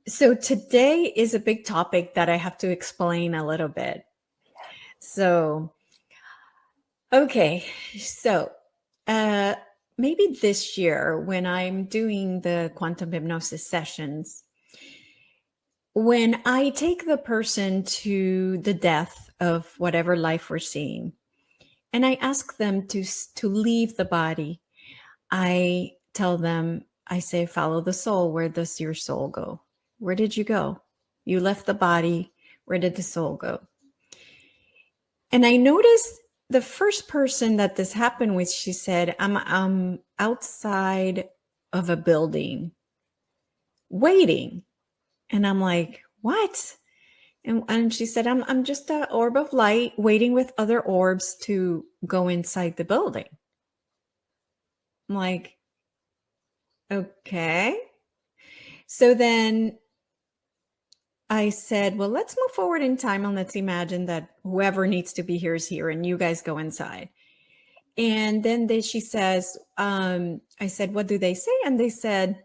So today is a big topic that I have to explain a little bit. So, okay. So, uh, maybe this year when I'm doing the quantum hypnosis sessions, when I take the person to the death of whatever life we're seeing, and I ask them to leave the body, I tell them, I say, follow the soul. Where does your soul go? Where did you go? You left the body. Where did the soul go? And I noticed the first person that this happened with, she said, I'm outside of a building waiting. And I'm like, what? And she said, I'm just an orb of light waiting with other orbs to go inside the building. I'm like, okay. So then I said, well, let's move forward in time and let's imagine that whoever needs to be here is here and you guys go inside. And then she says, I said, what do they say? And they said,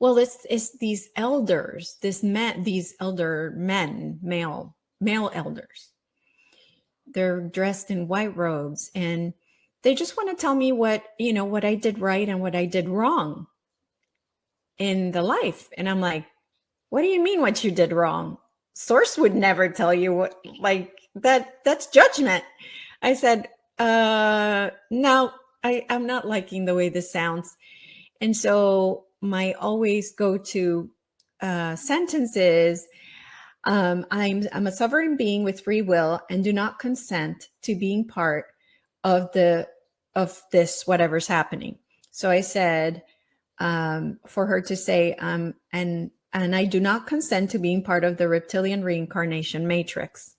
well, it's these elders, these elder men, male elders. They're dressed in white robes and they just want to tell me what I did right and what I did wrong in the life. And I'm like, what do you mean what you did wrong? Source would never tell you what, like that's judgment. I said, no, I'm not liking the way this sounds. And so my always go to sentence is, I'm a sovereign being with free will and do not consent to being part of this, whatever's happening. So I said, for her to say, and I do not consent to being part of the reptilian reincarnation matrix,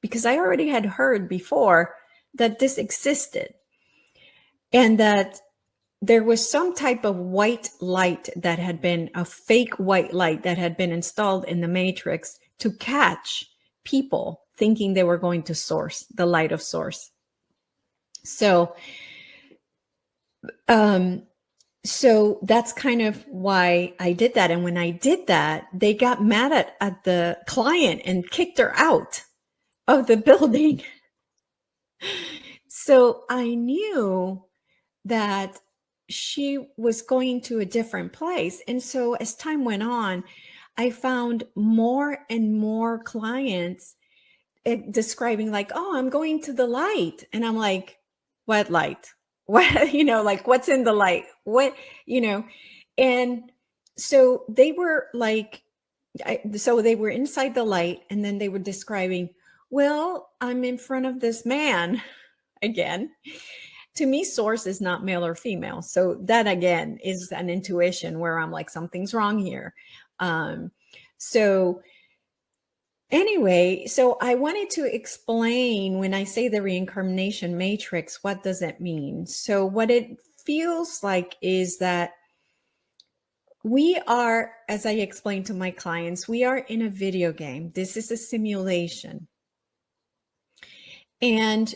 because I already had heard before that this existed and that there was some type of white light that had been a fake white light that had been installed in the matrix to catch people thinking they were going to source, the light of source. So, so that's kind of why I did that. And when I did that, they got mad at the client and kicked her out of the building. So I knew that she was going to a different place. And so as time went on, I found more and more clients describing like, oh, I'm going to the light. And I'm like, what light? What, like what's in the light? What, and so they were like, so they were inside the light and then they were describing, well, I'm in front of this man again. To me, source is not male or female. So that again is an intuition where I'm like, something's wrong here. So anyway, so I wanted to explain when I say the reincarnation matrix, what does it mean? So what it feels like is that we are, as I explained to my clients, we are in a video game. This is a simulation. And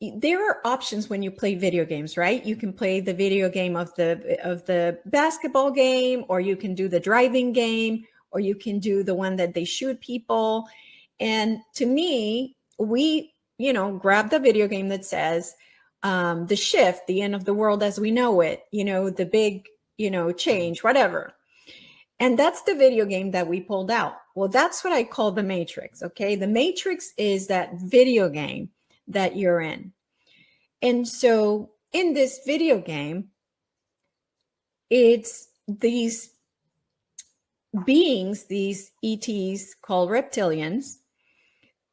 there are options when you play video games, right? You can play the video game of the basketball game, or you can do the driving game, or you can do the one that they shoot people. And to me, we, grab the video game that says the shift, the end of the world as we know it, the big, change, whatever. And that's the video game that we pulled out. Well, that's what I call the matrix. Okay. The matrix is that video game that you're in. And so in this video game, it's these beings, these ETs called reptilians,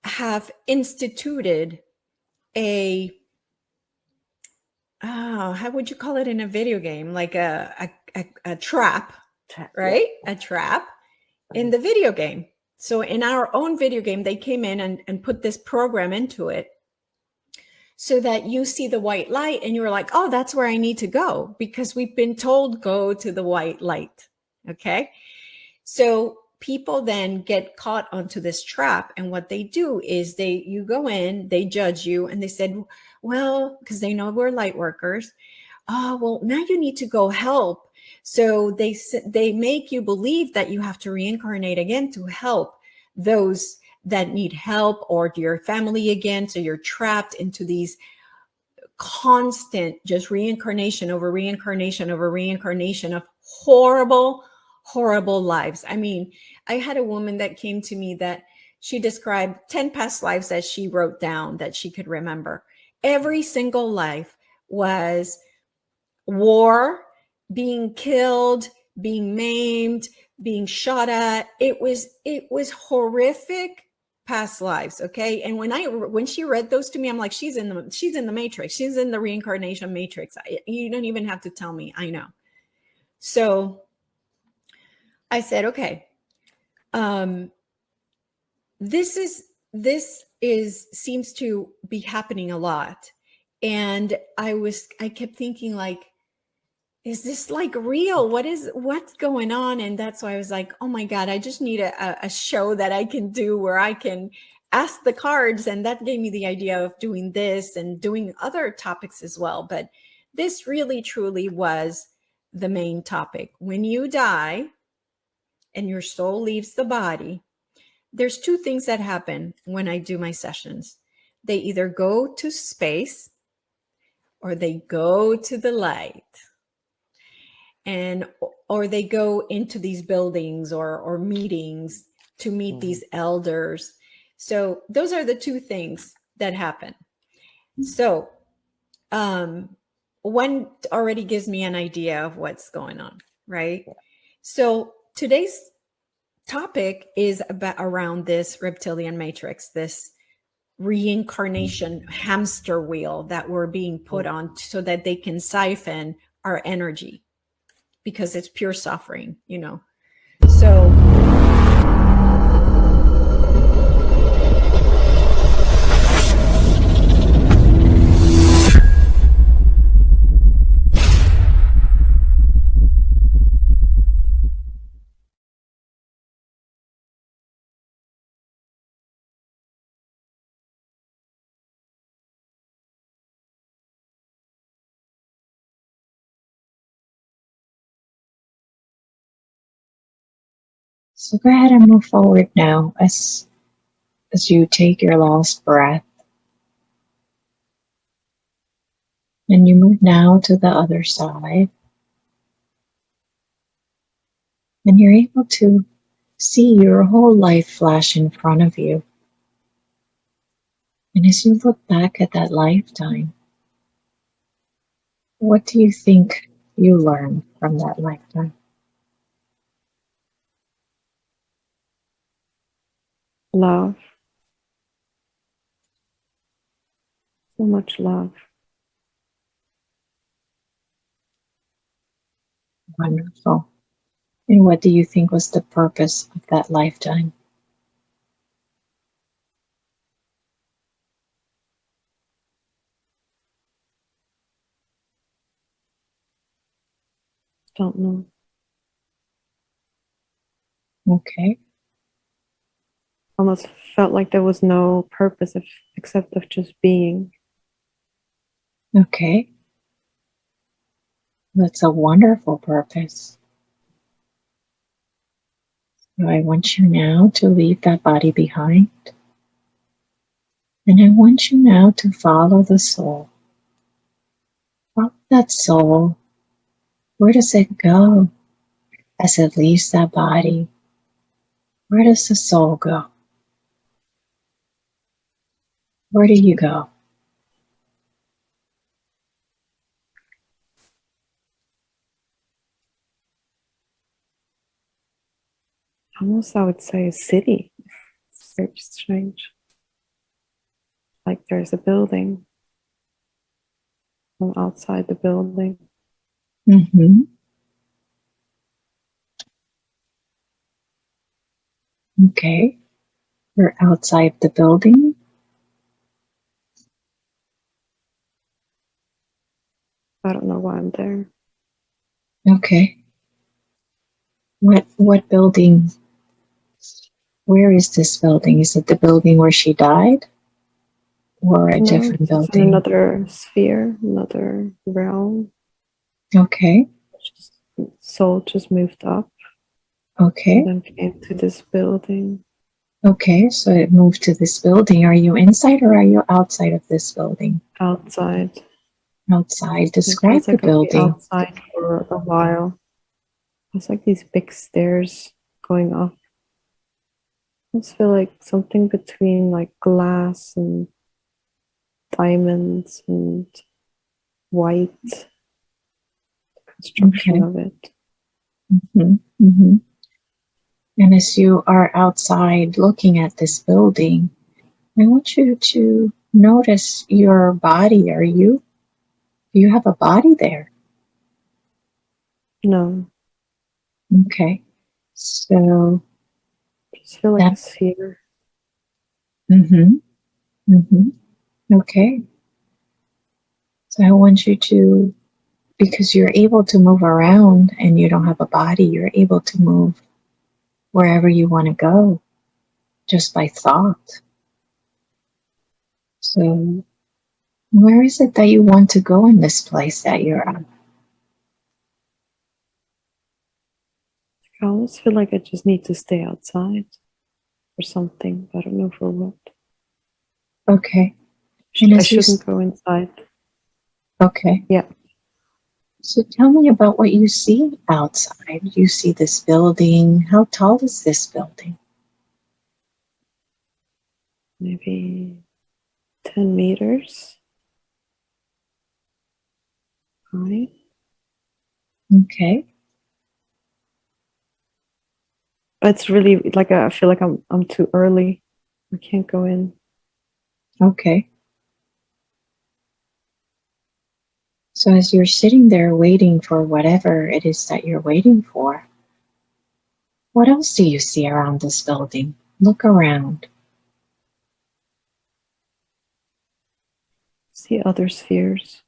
have instituted how would you call it in a video game? Like a trap, right? Yeah. A trap in the video game. So in our own video game, they came in and put this program into it so that you see the white light and you're like, oh, that's where I need to go because we've been told go to the white light. Okay. So people then get caught onto this trap. And what they do is you go in, they judge you, and they said, well, because they know we're light workers. Oh, well, now you need to go help So they make you believe that you have to reincarnate again to help those that need help, or your family again. So you're trapped into these constant just reincarnation over reincarnation over reincarnation of horrible, horrible lives. I mean, I had a woman that came to me that she described 10 past lives that she wrote down that she could remember. Every single life was war, being killed, being maimed, being shot at. It was horrific past lives. Okay. And when she read those to me, I'm like, she's in the matrix. She's in the reincarnation matrix. You don't even have to tell me. I know. So I said, okay, this seems to be happening a lot. And I kept thinking, like, is this like real? What's going on? And that's why I was like, oh my God, I just need a show that I can do where I can ask the cards. And that gave me the idea of doing this and doing other topics as well. But this really, truly was the main topic. When you die and your soul leaves the body, there's two things that happen when I do my sessions. They either go to space or they go to the light. And or they go into these buildings or meetings to meet these elders. So those are the two things that happen. So one already gives me an idea of what's going on, right? So today's topic is around this reptilian matrix, this reincarnation hamster wheel that we're being put on so that they can siphon our energy, because it's pure suffering, you know. So So go ahead and move forward now as you take your last breath. And you move now to the other side. And you're able to see your whole life flash in front of you. And as you look back at that lifetime, what do you think you learned from that lifetime? Love. So much love. Wonderful. And what do you think was the purpose of that lifetime? Don't know. Okay. Almost felt like there was no purpose except of just being. Okay. That's a wonderful purpose. So I want you now to leave that body behind. And I want you now to follow the soul. Follow that soul. Where does it go as it leaves that body? Where does the soul go? Where do you go? Almost, I would say, a city. It's very strange. Like there's a building. I'm outside the building. Mm-hmm. Okay. You're outside the building. I don't know why I'm there. Okay. What building? Where is this building? Is it the building where she died? Or a different It's building? in another sphere, another realm. Okay. Just soul just moved up Okay. and then came to this building. Okay, so it moved to this building. Are you inside or are you outside of this building? Outside. Outside. It Describe feels the like I'll be building. outside for a while. It's like these big stairs going up. I just feel like something between like glass and diamonds and white construction Okay. of it. Mhm, mhm. And as you are outside looking at this building, I want you to notice your body. Do you have a body there? No, Okay. So I just feel like a that, sphere. mm-hmm, mm-hmm. Okay. So I want you to, because you're able to move around and you don't have a body, you're able to move wherever you want to go just by thought. So where is it that you want to go in this place that you're at? I almost feel like I just need to stay outside for something, but I don't know for what. Okay. And I as you, shouldn't go inside. okay. Yeah, So tell me about what you see outside. You see this building. How tall is this building? maybe 10 meters high. Okay. But it's really like I feel like I'm too early. I can't go in. Okay. So as you're sitting there waiting for whatever it is that you're waiting for, what else do you see around this building? Look around. See other spheres.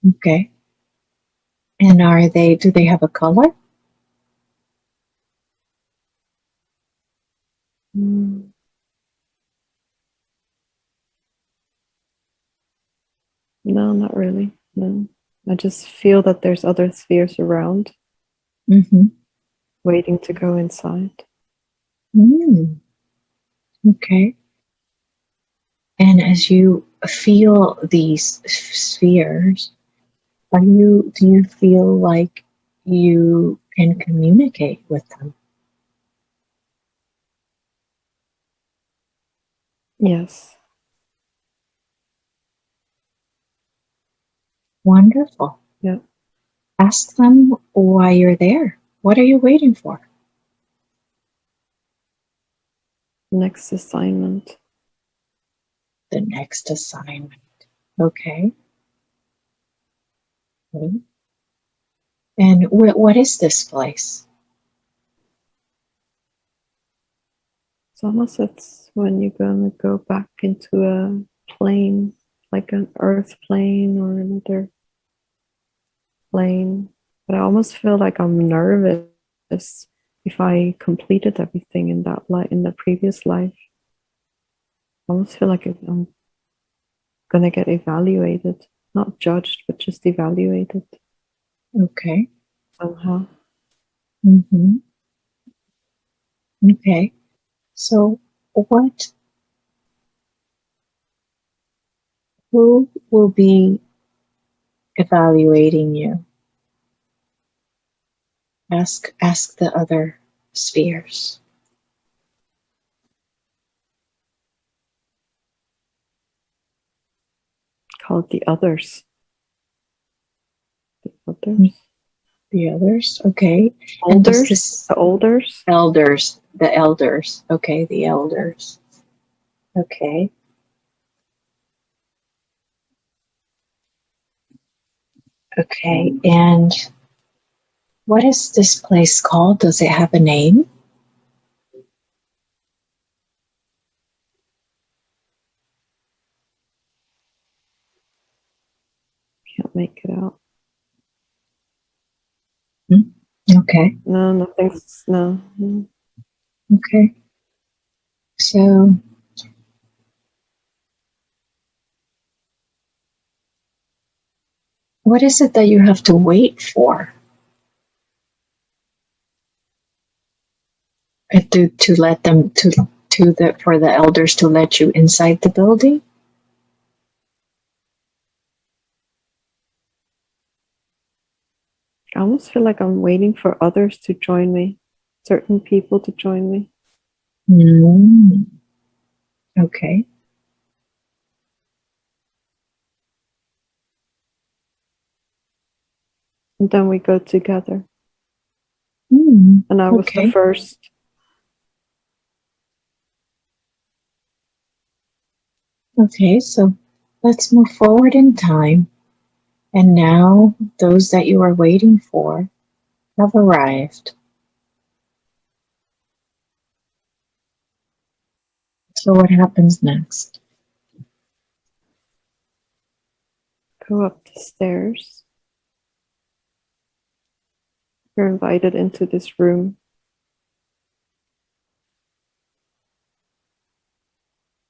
Okay. And do they have a color? Mm, no, not really. No. I just feel that there's other spheres around Mm-hmm. waiting to go inside. Mm. Okay. And as you feel these spheres, do you feel like you can communicate with them? Yes. Wonderful. Yeah. Ask them why you're there. What are you waiting for? Next assignment. The next assignment. Okay. Okay. And what is this place? It's almost it's when you're gonna go back into a plane, like an earth plane or another plane. But I almost feel like I'm nervous if I completed everything in that life, in the previous life. I almost feel like I'm gonna get evaluated, not judged, but just evaluated Okay. somehow. Mm-hmm. Okay. So who will be evaluating you? Ask the other spheres. Called the others. The others. The others, okay. And does Olders. this The olders. the elders, okay, the elders. Okay. Okay. And what is this place called? Does it have a name? Can't make it out. Okay. No, nothing's no. Okay. So What is it that you have to wait for? To let them for the elders to let you inside the building? I almost feel like I'm waiting for others to join me, certain people to join me. Okay. And then we go together. And I was the Okay. first. Okay, so let's move forward in time. And now those that you are waiting for have arrived. So what happens next? Go up the stairs. You're invited into this room.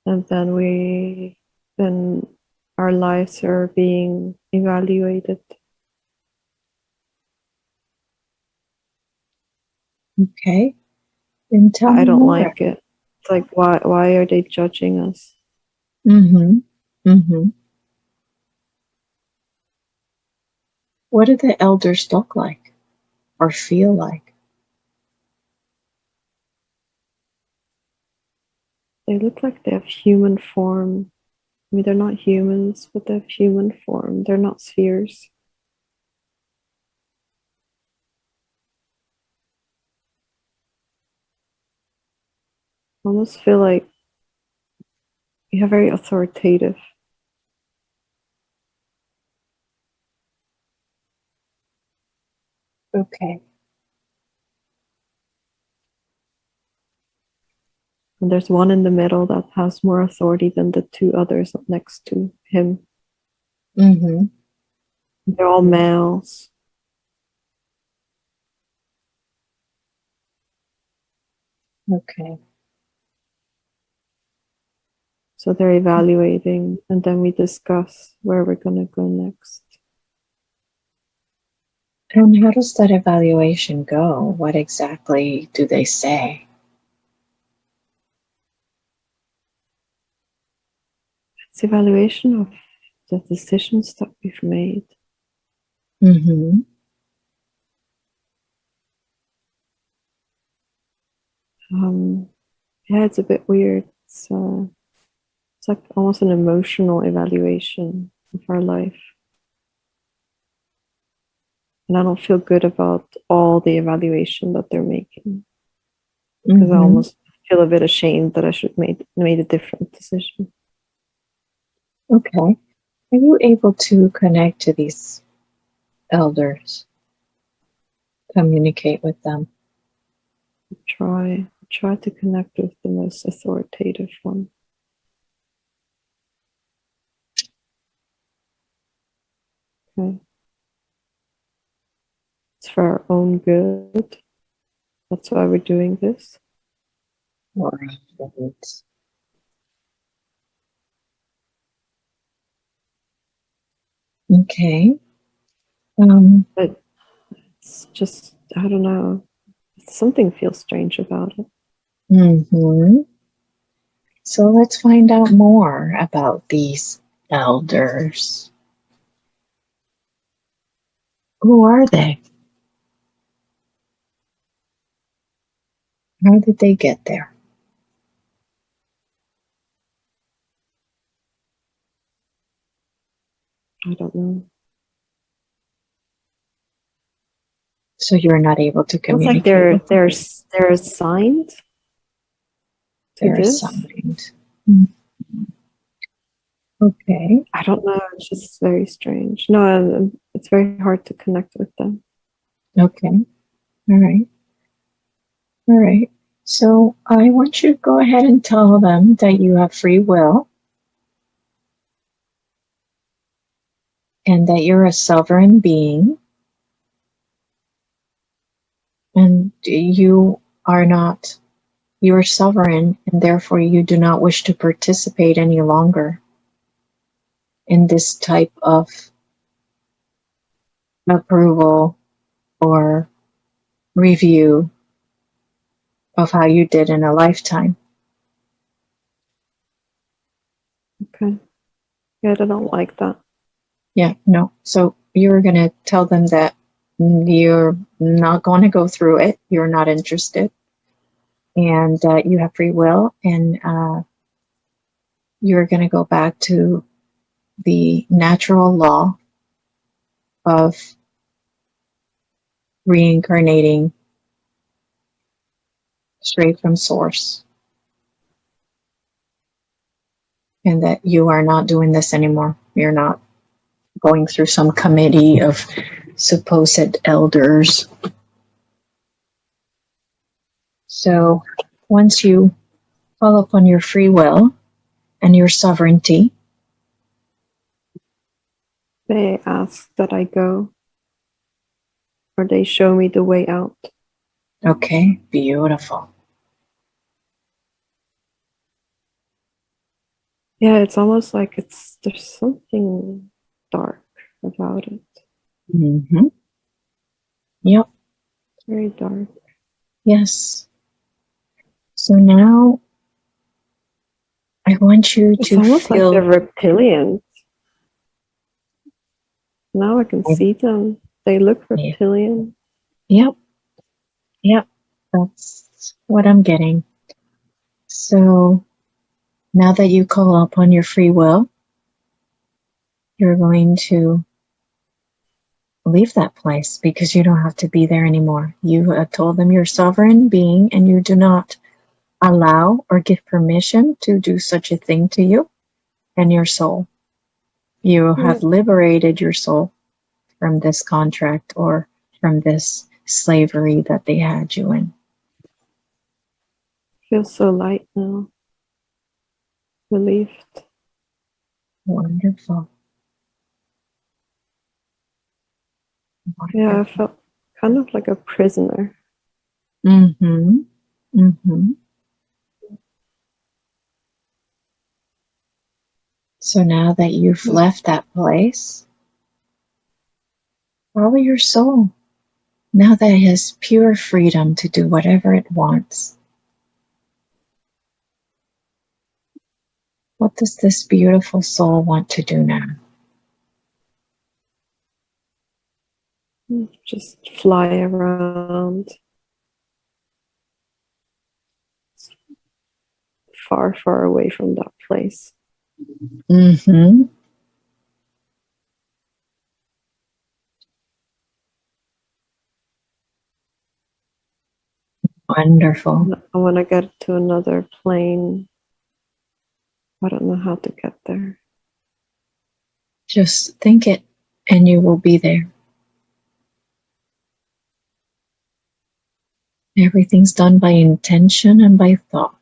And then our lives are being evaluated. Okay. Then tell me I don't more. like it. It's like, why are they judging us? What do the elders look like or feel like? They look like they have human form. I mean, they're not humans, but they have human form. They're not spheres. I almost feel like you're very authoritative. Okay. And there's one in the middle that has more authority than the two others next to him. They're all males. Okay. So they're evaluating, and then we discuss where we're going to go next. And how does that evaluation go? What exactly do they say? It's evaluation of the decisions that we've made. Yeah, it's a bit weird. It's like almost an emotional evaluation of our life. And I don't feel good about all the evaluation that they're making. Because I almost feel a bit ashamed that I should have made a different decision. Okay. Are you able to connect to these elders? Communicate with them? Try to connect with the most authoritative one. Okay. It's for our own good. That's why we're doing this. Right. Okay. But it's just, I don't know. Something feels strange about it. So let's find out more about these elders. Who are they? How did they get there? I don't know. So you're not able to communicate. It's like they're assigned to they're this. assigned. Okay. I don't know. It's just very strange. No, it's very hard to connect with them. Okay. All right. All right. So I want you to go ahead and tell them that you have free will and that you're a sovereign being and you are sovereign and therefore you do not wish to participate any longer in this type of approval or review of how you did in a lifetime. Okay. Yeah, I don't like that. Yeah, no. So you're going to tell them that you're not going to go through it. You're not interested. And you have free will. And you're going to go back to the natural law of reincarnating straight from source. And that you are not doing this anymore. You're not going through some committee of supposed elders. So once you call upon your free will and your sovereignty, They ask that I go, or they show me the way out. okay, beautiful. Yeah, it's almost like there's something dark about it. Mm-hmm. Yep, It's very dark. yes. So now I want you It's to almost like they're feel. reptilians. Now I can see them. They look Yeah. reptilian. Yep, yep, that's what I'm getting. So now that you call upon your free will, you're going to leave that place because you don't have to be there anymore. You have told them you're sovereign being and you do not allow or give permission to do such a thing to you and your soul. You have liberated your soul from this contract or from this slavery that they had you in. Feels so light now. Relieved. Wonderful. Yeah, I felt kind of like a prisoner. Mm-hmm. Mm-hmm. So now that you've left that place, follow your soul. Now that it has pure freedom to do whatever it wants. What does this beautiful soul want to do now? Just fly around. Far, far away from that place. Mm-hmm. Wonderful. I want to get to another plane. I don't know how to get there. Just think it and you will be there. Everything's done by intention and by thought.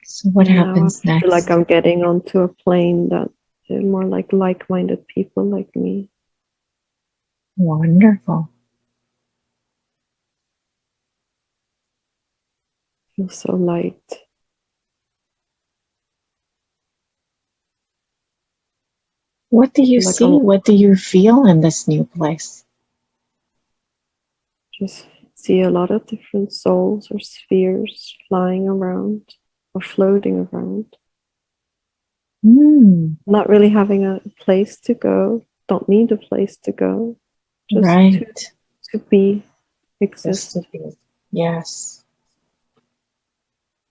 So what happens Now I feel like next? I'm getting onto a plane that they're more like-minded people like me. Wonderful. Feels so light. What do you Like see? I'm What do you feel in this new place? just see a lot of different souls or spheres flying around or floating around. Not really having a place to go. Don't need a place to go. Just Right. to be, Just exist. to be. Yes.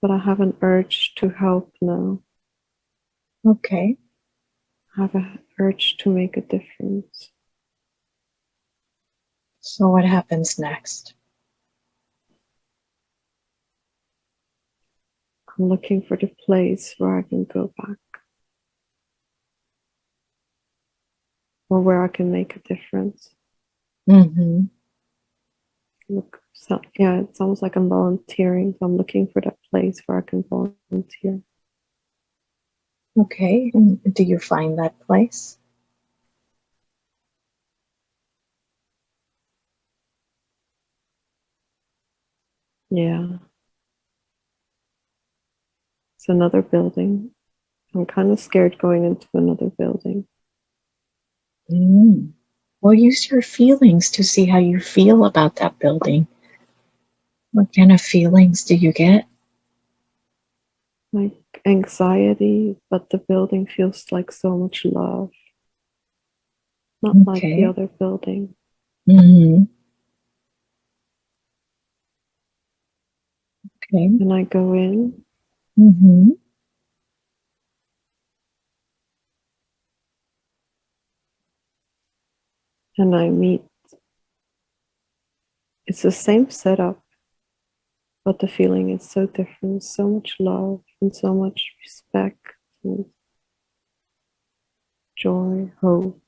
But I have an urge to help now. Okay. I have an urge to make a difference. So what happens next? I'm looking for the place where I can go back. Or where I can make a difference. Mm-hmm. Look, so, yeah, it's almost like I'm volunteering. So I'm looking for that place where I can volunteer. Okay. And do you find that place? Yeah. It's another building. I'm kind of scared going into another building. Mm. Or use your feelings to see how you feel about that building. What kind of feelings do you get? Like anxiety, but the building feels like so much love. Not like the Okay. other building. Mm-hmm. Okay. And I go in, Mm-hmm. and I meet. It's the same setup, but the feeling is so different. So much love and so much respect and joy, hope.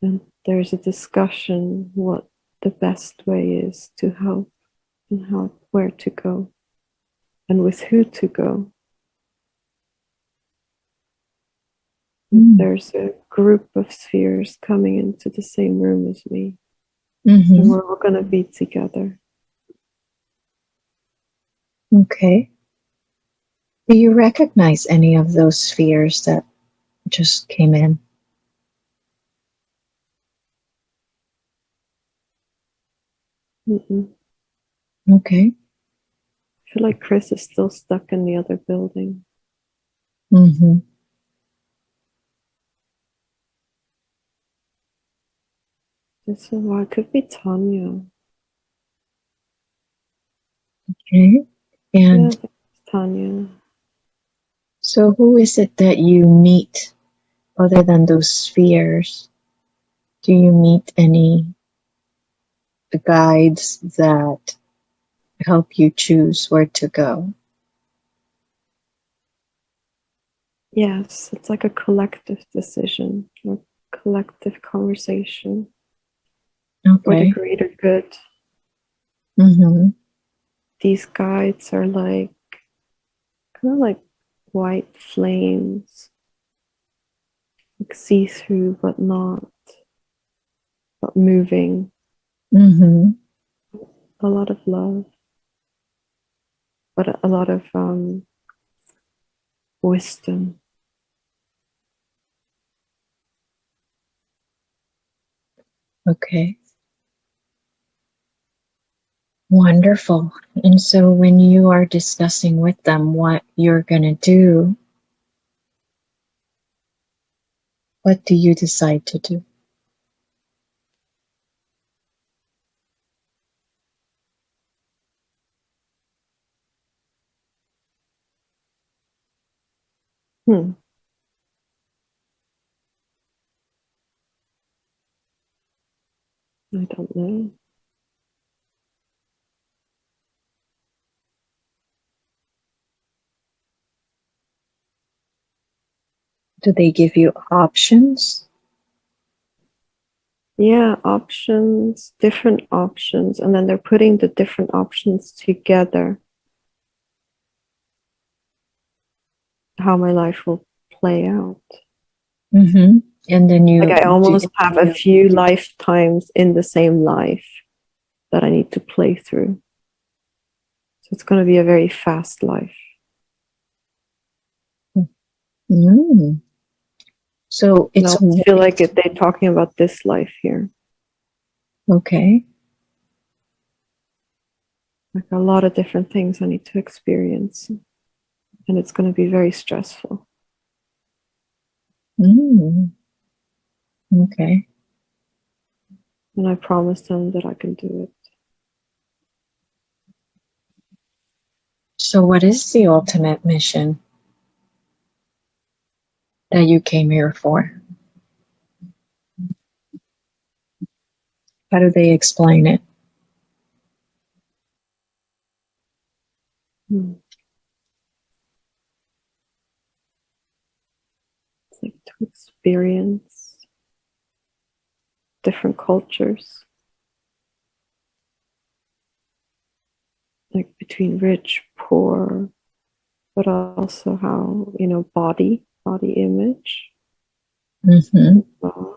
And there's a discussion what the best way is to help and how where to go and with who to go. There's a group of spheres coming into the same room as me, and Mm-hmm. we're all going to be together. Okay. Do you recognize any of those spheres that just came in? Mm-mm. Okay. I feel like Chris is still stuck in the other building. Mm-hmm. So well, it could be Tanya. Okay. Yeah, I And think it's Tanya. so who is it that you meet other than those spheres? Do you meet any guides that help you choose where to go? Yes, it's like a collective decision or collective conversation for the Okay. greater good. Mm-hmm. These guides are like kind of like white flames, like see-through but not, but moving. Mm-hmm. A lot of love, but a lot of wisdom. Okay. Wonderful. And so when you are discussing with them what you're going to do, what do you decide to do? Hmm. I don't know. Do they give you options? Yeah, options, different options, and then they're putting the different options together. How my life will play out. Mm-hmm. And then Like I you almost have a few lifetimes in the same life that I need to play through. So it's going to be a very fast life. Mm. So And I it's always feel like they're talking about this life here. okay. Like a lot of different things I need to experience. And it's going to be very stressful. Mm. Okay. And I promise them that I can do it. So what is the ultimate mission that you came here for? How do they explain it? Hmm. It's like to experience different cultures. Like between rich, poor, but also how, body image. Mm-hmm. Uh,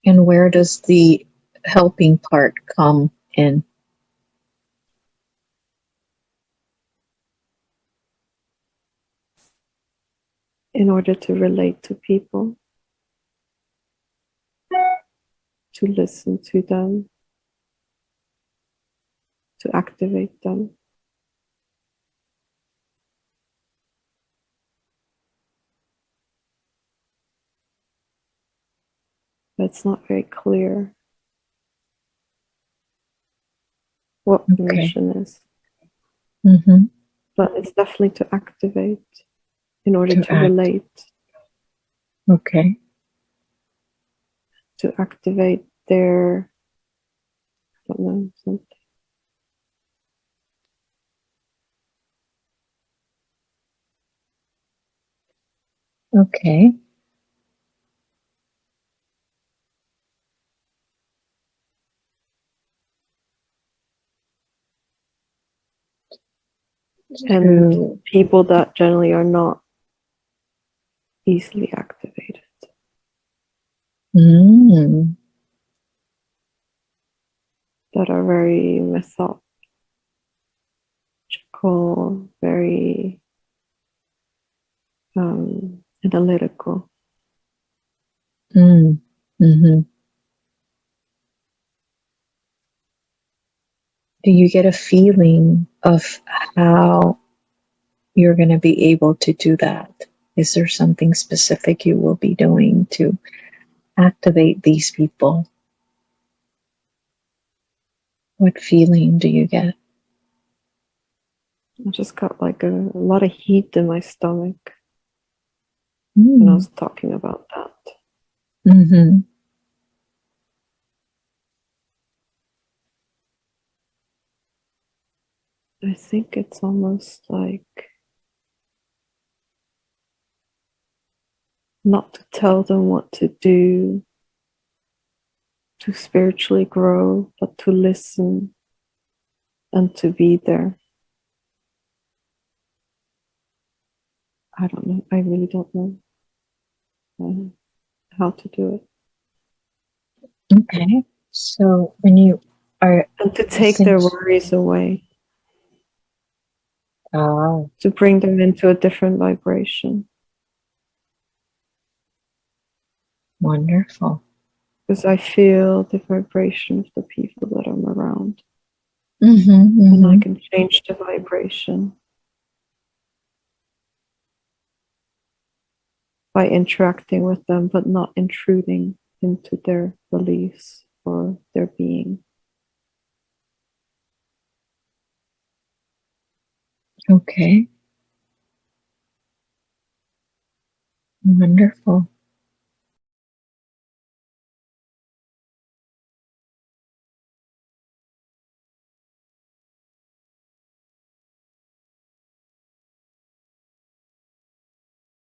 And where does the helping part come in? in order to relate to people, to listen to them, to activate them. But it's not very clear what the Okay. mission is. Mm-hmm. But it's definitely to activate in order To to act. relate, Okay. to activate their, I don't know, something. Okay. And To, people that generally are not easily activated, mm, that are very methodical, very analytical. mm-hmm. Do you get a feeling of how you're going to be able to do that? Is there something specific you will be doing to activate these people? What feeling do you get? I just got like a lot of heat in my stomach when I was talking about that. Mm-hmm. I think it's almost like not to tell them what to do to spiritually grow, but to listen and to be there. I don't know. I really don't know how to do it. Okay. So when you are And to take their since worries away, oh, to bring them into a different vibration. wonderful. Because I feel the vibration of the people that I'm around. Mm-hmm, And I mm-hmm. can change the vibration by interacting with them, but not intruding into their beliefs or their being. Okay. Wonderful.